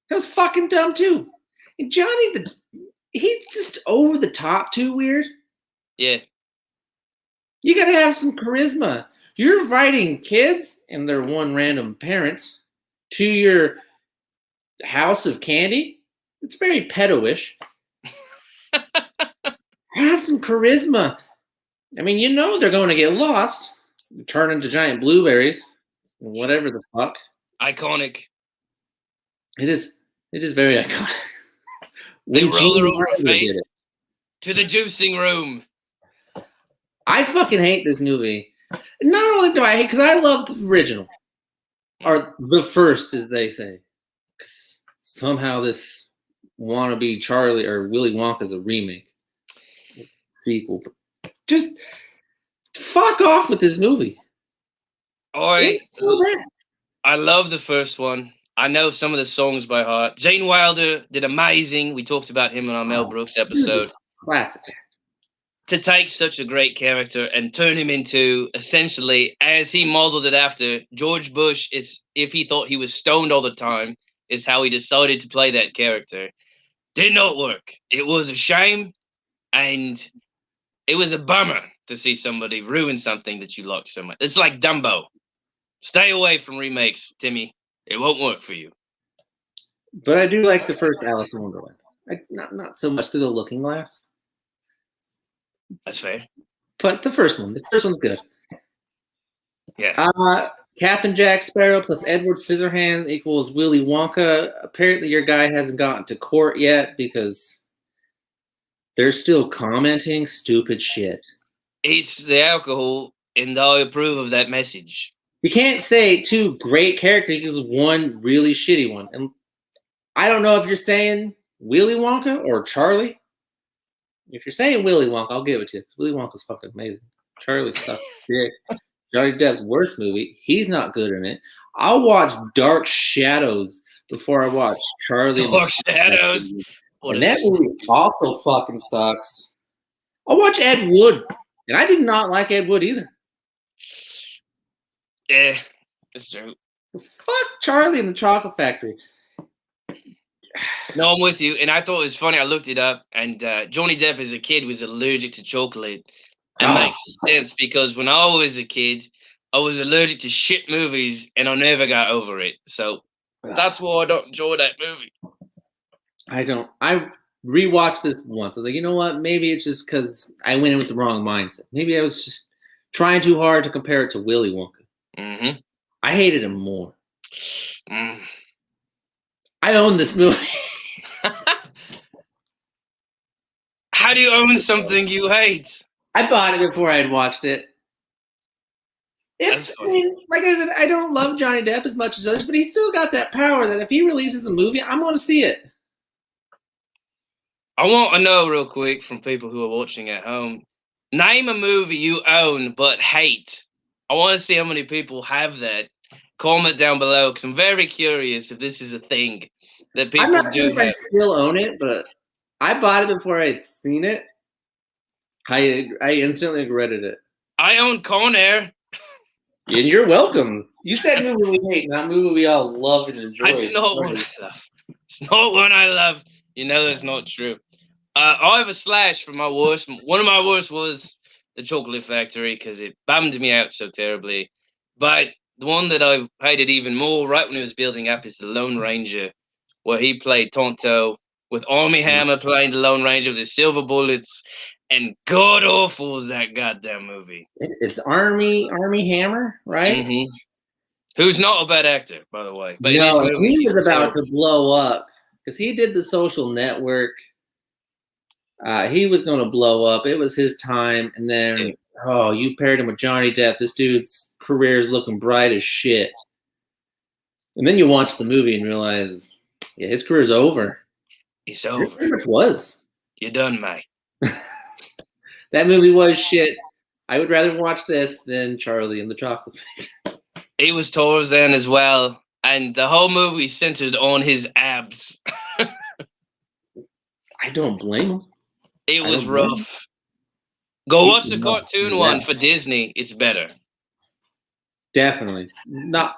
That was fucking dumb too. And Johnny, he's just over the top too weird. Yeah. You gotta have some charisma. You're inviting kids and their one random parents to your house of candy. It's very pedo-ish. Have some charisma. I mean, you know they're going to get lost, turn into giant blueberries, whatever the fuck. Iconic. It is very iconic. They When roll Gene her over her Wilder face did it. to the juicing room. I fucking hate this movie. Not only do I hate, because I love the original, or the first, as they say. 'Cause somehow this wannabe Charlie or Willy Wonka is a remake, sequel. Just fuck off with this movie. It's so bad. I love the first one. I know some of the songs by heart. Gene Wilder did amazing. We talked about him in our Mel Brooks episode. Classic. To take such a great character and turn him into essentially, as he modeled it after, George Bush is, if he thought he was stoned all the time, is how he decided to play that character. Did not work. It was a shame, and it was a bummer to see somebody ruin something that you liked so much. It's like Dumbo. Stay away from remakes, Timmy. It won't work for you. But I do like the first Alice in Wonderland. Not so much through the Looking Glass, That's fair. but the first one. The first one's good. Yeah. Captain Jack Sparrow plus Edward Scissorhands equals Willy Wonka. Apparently your guy hasn't gotten to court yet because they're still commenting stupid shit. It's the alcohol, and I approve of that message. You can't say two great characters because one really shitty one. And I don't know if you're saying Willy Wonka or Charlie. If you're saying Willy Wonka, I'll give it to you. Willy Wonka's fucking amazing. Charlie sucks dick. Johnny Depp's worst movie. He's not good in it. I'll watch Dark Shadows before I watch Charlie. Dark Shadows. And that movie also fucking sucks. I'll watch Ed Wood. And I did not like Ed Wood either. Yeah, it's true. Fuck Charlie and the Chocolate Factory. No, I'm with you. And I thought it was funny. I looked it up, and Johnny Depp as a kid was allergic to chocolate. That makes sense because when I was a kid, I was allergic to shit movies, and I never got over it. So that's why I don't enjoy that movie. I don't. I rewatched this once. I was like, you know what? Maybe it's just because I went in with the wrong mindset. Maybe I was just trying too hard to compare it to Willy Wonka. Mm-hmm. I hated him more. Mm. I own this movie. How do you own something you hate? I bought it before I had watched it. That's I mean, like I said, I don't love Johnny Depp as much as others, but he's still got that power that if he releases a movie, I'm going to see it. I want to know real quick from people who are watching at home. Name a movie you own but hate. I want to see how many people have that. Comment down below because I'm very curious if this is a thing that people do. I'm not sure if I still own it, but I bought it before I had seen it. I instantly regretted it. I own Con Air. And you're welcome. You said movie we hate, not movie we all love and enjoy. It's not one I love. It's not one I love. You know that's not true. I have a slash for my worst. One of my worst was The Chocolate Factory because it bummed me out so terribly. But the one that I hated even more right when it was building up is The Lone Ranger, where he played Tonto with Army Hammer playing the Lone Ranger with his silver bullets. And god awful is that goddamn movie. It's Army Hammer, right? Mm-hmm. Who's not a bad actor, by the way. But in No, this movie, he he's was about terrible. to blow up because he did The Social Network. He was going to blow up. It was his time. And then, you paired him with Johnny Depp. This dude's career is looking bright as shit. And then you watch the movie and realize, yeah, his career's over. It's It over. pretty much was. You're done, mate. That movie was shit. I would rather watch this than Charlie and the Chocolate Factory. He was Tarzan as well. And the whole movie centered on his abs. I don't blame him. It I was don't blame him. rough. Go He watch the was not- cartoon yeah. one for Disney. It's better. Definitely. Not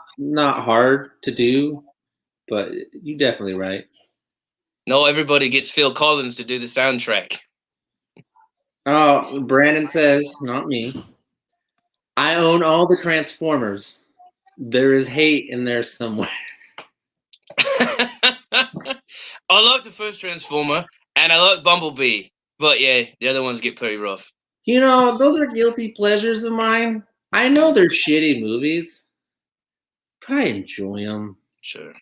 hard to do, but you're definitely right. No, everybody gets Phil Collins to do the soundtrack. Oh, Brandon says, not me. I own all the Transformers. There is hate in there somewhere. I like the first Transformer, and I like Bumblebee. But yeah, the other ones get pretty rough. You know, those are guilty pleasures of mine. I know they're shitty movies, but I enjoy them. Sure.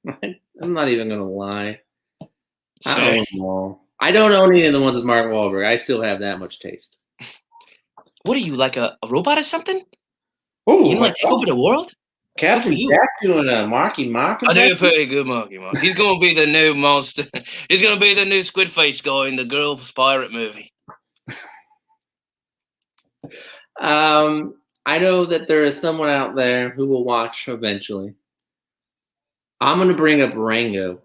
I'm not even going to lie. It's I fair. own them all. I don't own any of the ones with Mark Wahlberg. I still have that much taste. What are you, like a robot or something? Oh, You like take over the world? Captain you. Jack doing a Marky Mark. I do a pretty good Marky Mark. He's gonna be the new monster. He's gonna be the new Squid Face guy in the Girls Pirate movie. I know that there is someone out there who will watch eventually. I'm going to bring up Rango.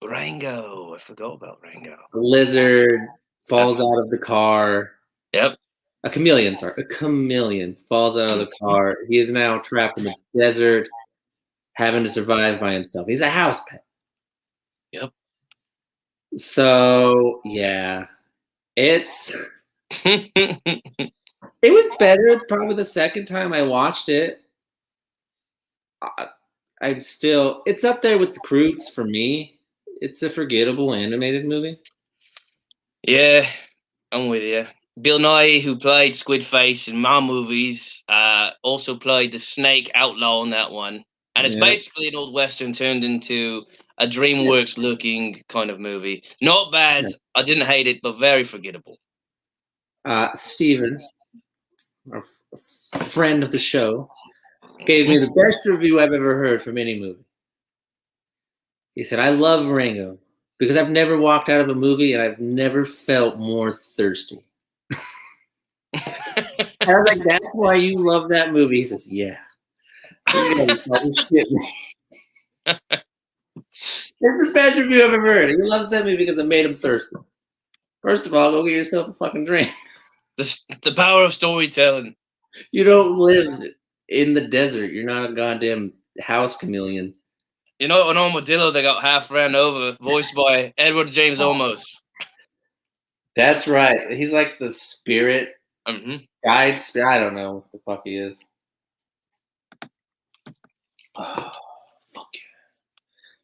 Rango. I forgot about Rango. A lizard falls out of the car. Yep. A chameleon falls out of the car. He is now trapped in the desert, having to survive by himself. He's a house pet. Yep. So, yeah. It was better probably the second time I watched it. It's up there with The Croods for me. It's a forgettable animated movie. Yeah, I'm with you. Bill Nye, who played Squid Face in my movies, also played the Snake Outlaw in that one. And it's basically an old Western turned into a DreamWorks-looking kind of movie. Not bad. Yeah. I didn't hate it, but very forgettable. Steven, a friend of the show, gave me the best review I've ever heard from any movie. He said, I love Rango because I've never walked out of a movie and I've never felt more thirsty. I was like, that's why you love that movie. He says, yeah. Shit, man. This is the best review I've ever heard. He loves that movie because it made him thirsty. First of all, go get yourself a fucking drink. The power of storytelling. You don't live in the desert. You're not a goddamn house chameleon. You know, an armadillo that got half ran over, voiced by Edward James Olmos. That's right. He's like the spirit guide. I don't know what the fuck he is. Oh, fuck yeah.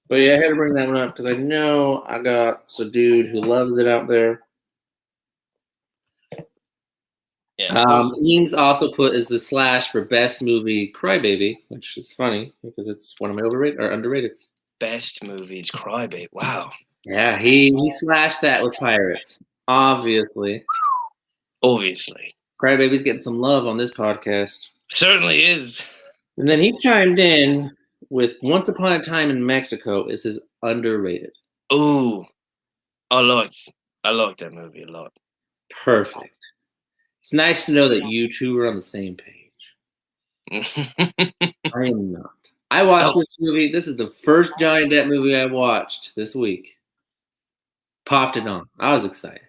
But yeah, I had to bring that one up because I know I got a dude who loves it out there. Yeah. Eames also put as the slash for best movie Crybaby, which is funny because it's one of my overrated or underrateds. Best movies Crybaby. Wow. Yeah, he slashed that with Pirates. Obviously. Crybaby's getting some love on this podcast. Certainly is. And then he chimed in with Once Upon a Time in Mexico is his underrated. Ooh. I liked that movie a lot. Perfect. It's nice to know that you two are on the same page. I am not. I watched this movie. This is the first Johnny Depp movie I watched this week. Popped it on. I was excited.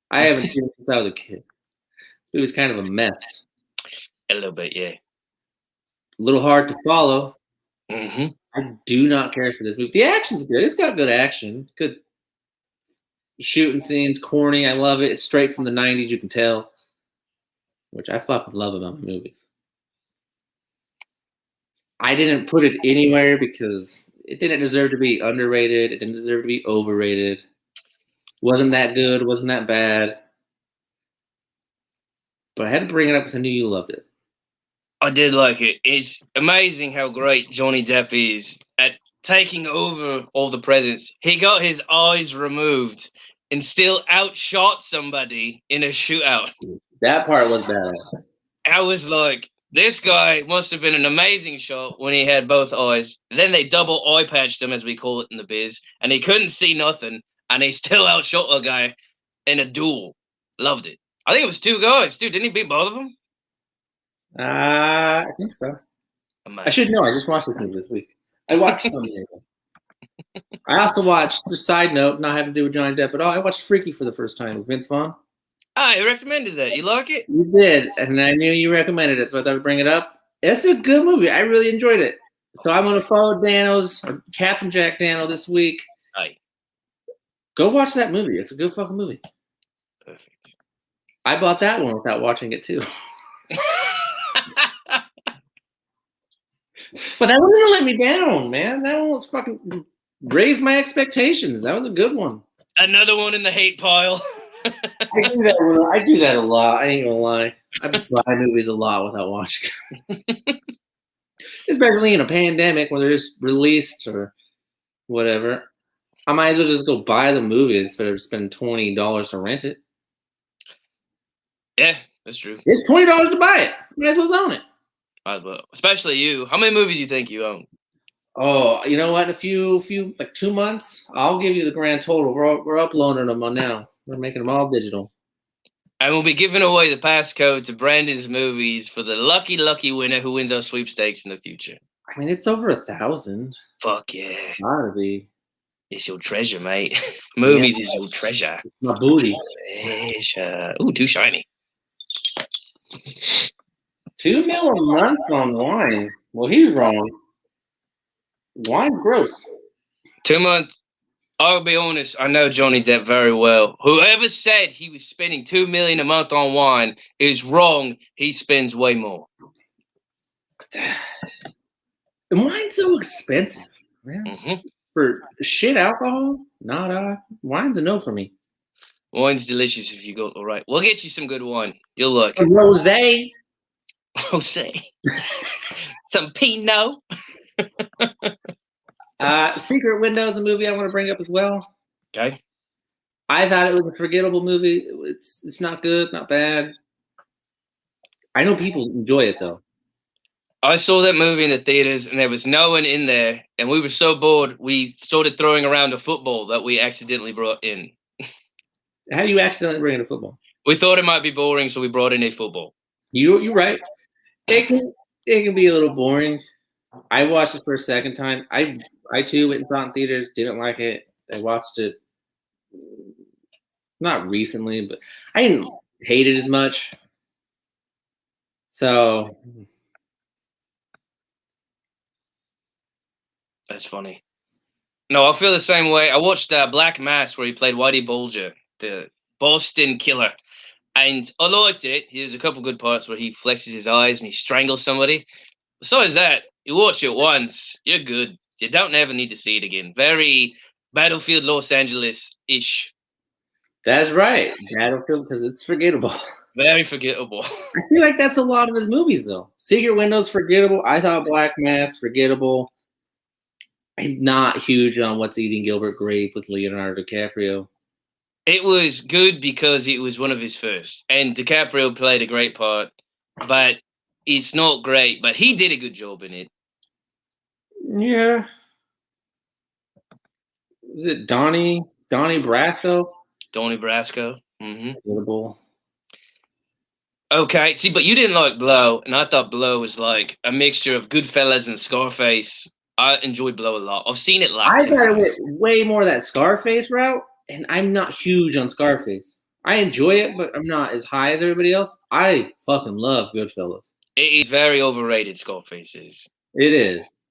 I haven't seen it since I was a kid. This movie's kind of a mess. A little bit, yeah. A little hard to follow. Mm-hmm. I do not care for this movie. The action's good. It's got good action. Good shooting scenes. Corny. I love it. It's straight from the 90s. You can tell. Which I fucking love about my movies. I didn't put it anywhere because it didn't deserve to be underrated. It didn't deserve to be overrated. Wasn't that good. Wasn't that bad. but I had to bring it up because I knew you loved it. I did like it. It's amazing how great Johnny Depp is at taking over all the presents. He got his eyes removed and still outshot somebody in a shootout. That part was badass. I was like, this guy must have been an amazing shot when he had both eyes. Then they double eye patched him, as we call it in the biz, and he couldn't see nothing, and he still outshot a guy in a duel. Loved it. I think it was 2 guys, dude. Didn't he beat both of them? I think so. Amazing. I should know. I just watched this movie this week. I watched some of it. I also watched, just side note, not having to do with Johnny Depp at all, I watched Freaky for the first time with Vince Vaughn. I recommended that. You like it? You did, and I knew you recommended it, so I thought I'd bring it up. It's a good movie. I really enjoyed it. So I'm going to follow Dano's, or Captain Jack Dano this week. Aye. Go watch that movie. It's a good fucking movie. Perfect. I bought that one without watching it too. But that one didn't let me down, man. That one was fucking raised my expectations. That was a good one. Another one in the hate pile. I do that a lot. I ain't gonna lie. I buy movies a lot without watching, especially in a pandemic when they're just released or whatever. I might as well just go buy the movie instead of spending $20 to rent it. Yeah, that's true. It's $20 to buy it. Might as well own it. Might as well. Especially you. How many movies do you think you own? Oh, you know what? In a few like 2 months, I'll give you the grand total. We're uploading them on now. We're making them all digital. And we'll be giving away the passcode to Brandon's movies for the lucky winner who wins our sweepstakes in the future. I mean, it's over 1,000. Fuck yeah. Gotta be. It's your treasure, mate. Movies is your treasure. My booty. Treasure. Ooh, too shiny. $2 mil a month on wine. Well, he's wrong. Wine's gross. 2 months. I'll be honest, I know Johnny Depp very well. Whoever said he was spending $2 million a month on wine is wrong. He spends way more. And wine's so expensive, man. Mm-hmm. For shit alcohol, wine's a no for me. Wine's delicious if you go all right. We'll get you some good wine. You'll look. Rosé. Jose. Some Pinot. Secret Window is a movie I want to bring up as well. Okay. I thought it was a forgettable movie. It's not good, not bad. I know people enjoy it though. I saw that movie in the theaters and there was no one in there, and we were so bored we started throwing around a football that we accidentally brought in. How do you accidentally bring in a football? We thought it might be boring, so we brought in a football. You're right. It can be a little boring. I watched it for a second time. I too went and saw it in theaters, didn't like it. I watched it not recently, but I didn't hate it as much. So That's funny. No, I feel the same way. I watched Black Mass where he played Whitey Bulger, the Boston killer. And I liked it. There's a couple good parts where he flexes his eyes and he strangles somebody. Besides that, you watch it once, you're good. You don't ever need to see it again. Very Battlefield Los Angeles-ish. that's right. Battlefield, because it's forgettable. Very forgettable. I feel like that's a lot of his movies, though. Secret Window's forgettable. I thought Black Mass forgettable. I'm not huge on What's Eating Gilbert Grape with Leonardo DiCaprio. It was good because it was one of his first. And DiCaprio played a great part. But it's not great. But he did a good job in it. Yeah. Is it Donnie Brasco? Donnie Brasco. Mm-hmm. Forgettable. Okay. See, but you didn't like Blow. And I thought Blow was like a mixture of Goodfellas and Scarface. I enjoyed Blow a lot. I've seen it like I thought it went way more that Scarface route, and I'm not huge on Scarface. I enjoy it, but I'm not as high as everybody else. I fucking love Goodfellas. It is very overrated, Scarface is. It is.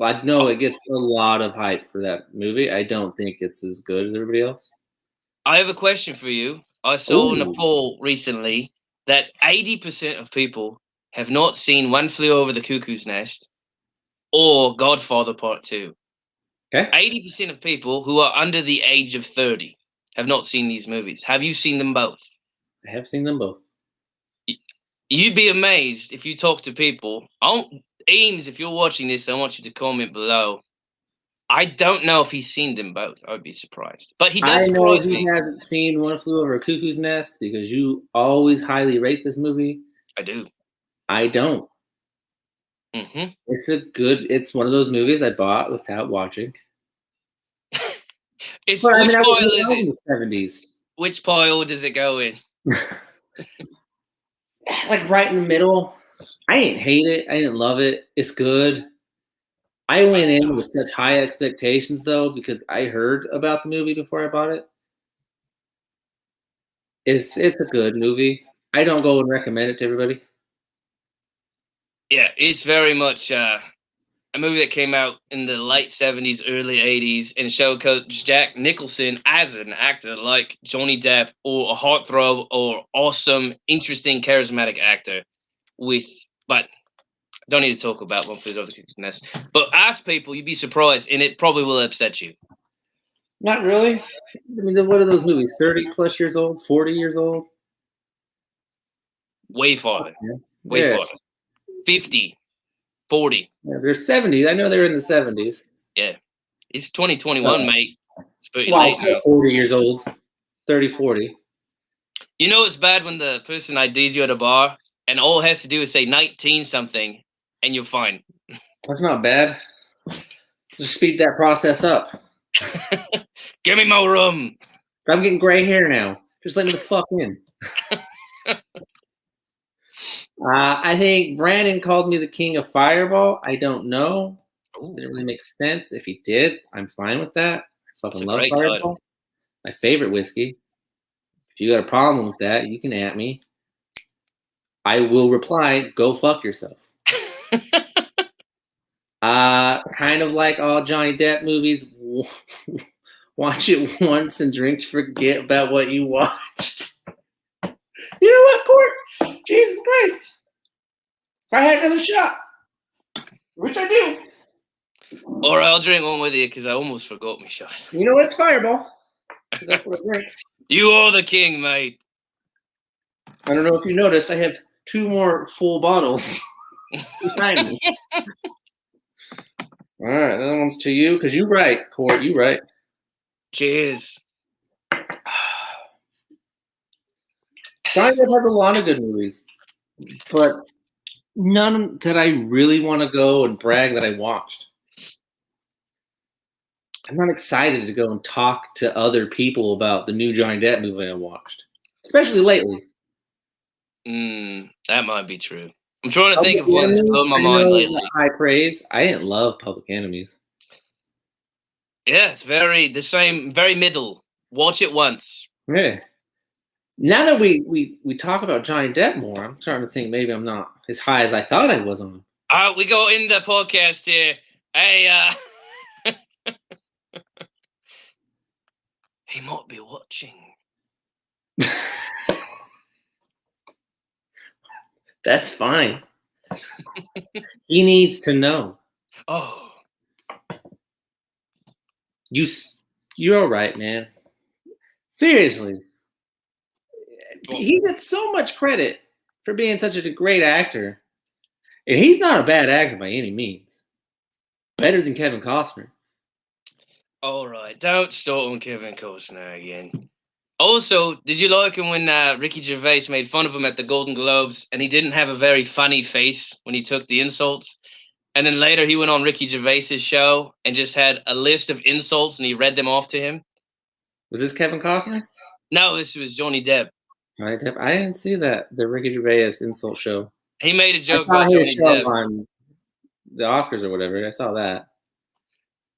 I know it gets a lot of hype for that movie. I don't think it's as good as everybody else. I have a question for you. I saw in a Ooh. poll recently that 80% of people have not seen One Flew Over the Cuckoo's Nest or Godfather Part 2. Okay. 80% of people who are under the age of 30 have not seen these movies. Have you seen them both? I have seen them both. You'd be amazed if you talk to people. Eames, if you're watching this, I want you to comment below. I don't know if he's seen them both. I would be surprised. But he does I know surprise me. he hasn't seen One Flew Over a Cuckoo's Nest because you always highly rate this movie. I do. I don't. Mm-hmm. It's one of those movies I bought without watching. Which But I mean, I pile was is in it? the 70s. Which pile does it go in? Like right in the middle. I didn't hate it. I didn't love it. It's good. I went in with such high expectations though because I heard about the movie before I bought it. It's a good movie. I don't go and recommend it to everybody. Yeah, it's very much a movie that came out in the late 70s, early 80s, and showed Coach Jack Nicholson as an actor like Johnny Depp or a heartthrob or awesome, interesting, charismatic actor but don't need to talk about One Flew Over the Cuckoo's Nest. But ask people, you'd be surprised, and it probably will upset you. Not really. I mean, what are those movies? 30 plus years old? 40 years old? Way farther. Yeah. Way farther. 50, 40. Yeah, they're 70s. I know they're in the 70s. Yeah. It's 2021, mate. It's pretty Well, late now. 40 years old. 30, 40. You know it's bad when the person IDs you at a bar and all it has to do is say 19 something and you're fine. That's not bad. Just speed that process up. Give me my room. I'm getting gray hair now. Just let me the fuck in. I think Brandon called me the king of Fireball. I don't know. Ooh. Didn't really make sense. If he did, I'm fine with that. I fucking love great Fireball. title. My favorite whiskey. If you got a problem with that, you can at me. I will reply, go fuck yourself. Kind of like all Johnny Depp movies, watch it once and drink to forget about what you watched. You know what, Court? Jesus Christ. If I had another shot, which I do. Or I'll drink one with you because I almost forgot my shot. You know what's Fireball? That's what I drink. You are the king, mate. I don't know if you noticed, I have 2 more full bottles behind me. All right, that one's to you because you right, Court. You right. Cheers. Johnny Depp has a lot of good movies, but none that I really want to go and brag that I watched. I'm not excited to go and talk to other people about the new Johnny Depp movie I watched, especially lately. That might be true. I'm trying to think of one that's blown my mind lately. High praise. I didn't love Public Enemies. Yeah, it's the same, very middle. Watch it once. Yeah. Now that we talk about Johnny Depp more, I'm starting to think maybe I'm not as high as I thought I was on him. We go in the podcast here. Hey, he might be watching. That's fine. He needs to know. Oh. You're all right, man. Seriously. He gets so much credit for being such a great actor. And he's not a bad actor by any means. Better than Kevin Costner. All right. Don't start on Kevin Costner again. Also, did you like him when Ricky Gervais made fun of him at the Golden Globes and he didn't have a very funny face when he took the insults? And then later he went on Ricky Gervais's show and just had a list of insults and he read them off to him. Was this Kevin Costner? No, this was Johnny Depp. Johnny Depp. I didn't see that. The Ricky Gervais insult show. He made a joke I saw about his Johnny show Depp. on the Oscars or whatever. I saw that.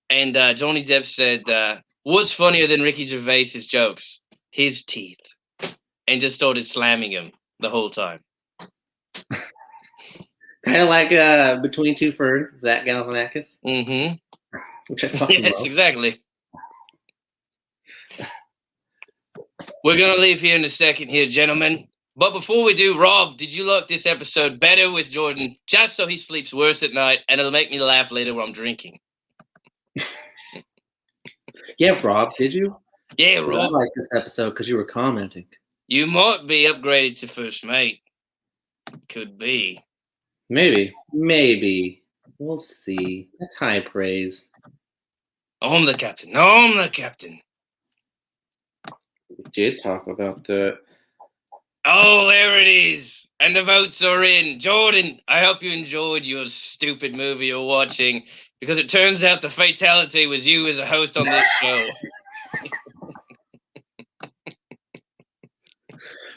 And Johnny Depp said, what's funnier than Ricky Gervais's jokes? His teeth. And just started slamming him the whole time. Kind of like Between Two Ferns, Zach Galifianakis. Mm-hmm. Which I fucking Yes, love. exactly. We're going to leave here in a second here, gentlemen. But before we do, Rob, did you like this episode better with Jordan just so he sleeps worse at night and it'll make me laugh later when I'm drinking? Yeah, Rob, did you? Yeah, I Rob. like this episode because you were commenting. You might be upgraded to first mate. Could be. Maybe. We'll see. That's high praise. I'm the captain. I'm the captain. We did talk about the. Oh, there it is. And the votes are in. Jordan, I hope you enjoyed your stupid movie you're watching, because it turns out the fatality was you as a host on this show.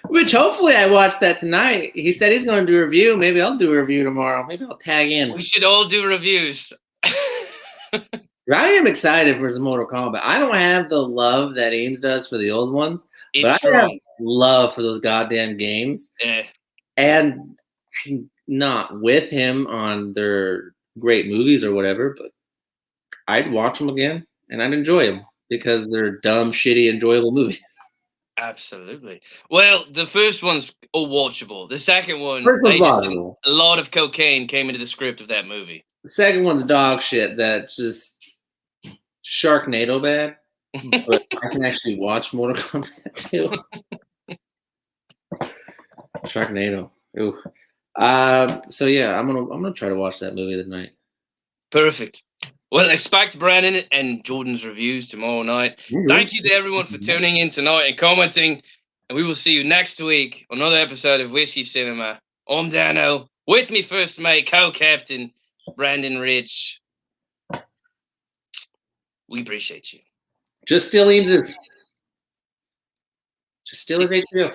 Which hopefully I watched that tonight. He said he's going to do a review. Maybe I'll do a review tomorrow. Maybe I'll tag in. We should all do reviews. I am excited for some Mortal Kombat. I don't have the love that Ames does for the old ones, It's but I have strong. love for those goddamn games. Yeah. And I'm not with him on their great movies or whatever, but I'd watch them again and I'd enjoy them because they're dumb, shitty, enjoyable movies. Absolutely. Well, the first one's watchable. The second one, First one's they just- watchable. a lot of cocaine came into the script of that movie. The second one's dog shit that's just Sharknado bad, but I can actually watch Mortal Kombat too. Sharknado. Ooh. So yeah, I'm gonna try to watch that movie tonight. Perfect. Well, expect Brandon and Jordan's reviews tomorrow night. Thank you to everyone for tuning in tonight and commenting. And we will see you next week on another episode of Whiskey Cinema. I'm Dano. With me, first mate, co-captain, Brandon Rich. We appreciate you. Just steal Eames's. Just steal his HBO.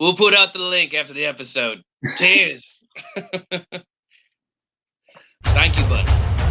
We'll put out the link after the episode. Cheers. Thank you, bud.